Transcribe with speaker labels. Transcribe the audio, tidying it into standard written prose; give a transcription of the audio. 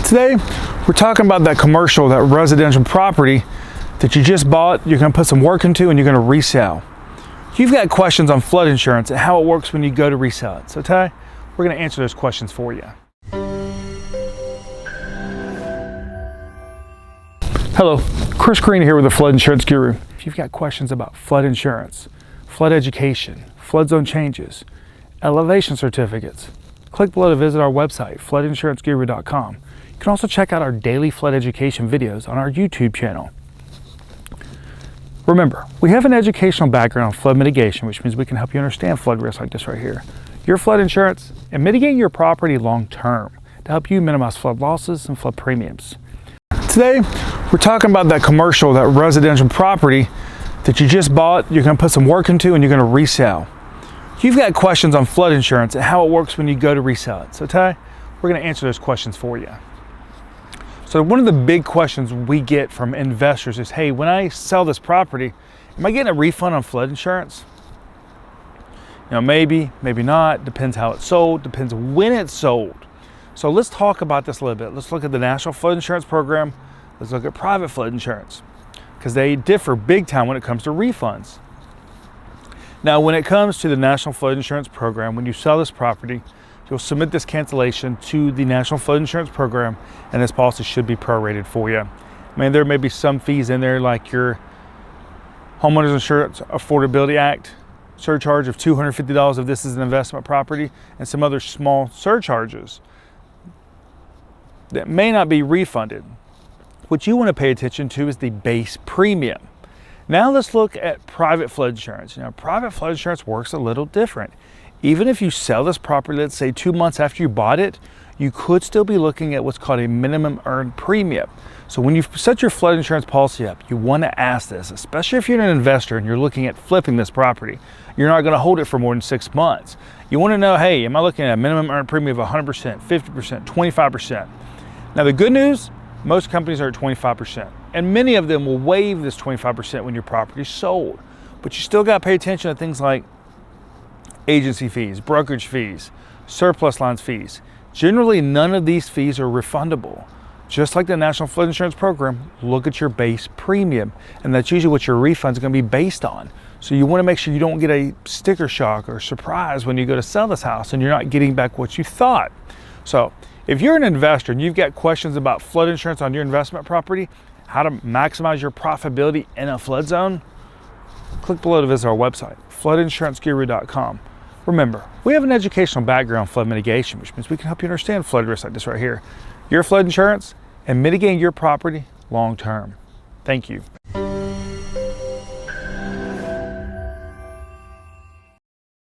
Speaker 1: Today, we're talking about that commercial, that residential property that you just bought, you're gonna put some work into, and you're gonna resell. You've got questions on flood insurance and how it works when you go to resell it. So today, we're gonna answer those questions for you. Hello, Chris Green here with the Flood Insurance Guru. If you've got questions about flood insurance, flood education, flood zone changes, elevation certificates, click below to visit our website, floodinsuranceguru.com. You can also check out our daily flood education videos on our YouTube channel. Remember, we have an educational background on flood mitigation, which means we can help you understand flood risks like this right here, your flood insurance, and mitigating your property long term to help you minimize flood losses and flood premiums. Today, we're talking about that commercial, that residential property that you just bought, you're gonna put some work into, and you're gonna resell. You've got questions on flood insurance and how it works when you go to resell it. So today, we're gonna answer those questions for you. So one of the big questions we get from investors is, hey, when I sell this property, am I getting a refund on flood insurance? You know, maybe, maybe not, depends how it's sold, depends when it's sold. So let's talk about this a little bit. Let's look at the National Flood Insurance Program. Let's look at private flood insurance, because they differ big time when it comes to refunds. Now, when it comes to the National Flood Insurance Program, when you sell this property, you'll submit this cancellation to the National Flood Insurance Program, and this policy should be prorated for you. I mean, there may be some fees in there, like your Homeowners Insurance Affordability Act surcharge of $250 if this is an investment property, and some other small surcharges that may not be refunded. What you want to pay attention to is the base premium. Now let's look at private flood insurance. Now, private flood insurance works a little different. Even if you sell this property, let's say 2 months after you bought it, you could still be looking at what's called a minimum earned premium. So when you set your flood insurance policy up, you want to ask this, especially if you're an investor and you're looking at flipping this property. You're not going to hold it for more than 6 months. You want to know, hey, am I looking at a minimum earned premium of 100%, 50%, 25%? Now the good news, most companies are at 25%, and many of them will waive this 25% when your property is sold. But you still got to pay attention to things like agency fees, brokerage fees, surplus lines fees. Generally, none of these fees are refundable. Just like the National Flood Insurance Program, look at your base premium, and that's usually what your refund is going to be based on. So you want to make sure you don't get a sticker shock or surprise when you go to sell this house and you're not getting back what you thought. So if you're an investor and you've got questions about flood insurance on your investment property, how to maximize your profitability in a flood zone, click below to visit our website, floodinsuranceguru.com. Remember, we have an educational background on flood mitigation, which means we can help you understand flood risks like this right here, your flood insurance, and mitigating your property long term. Thank you.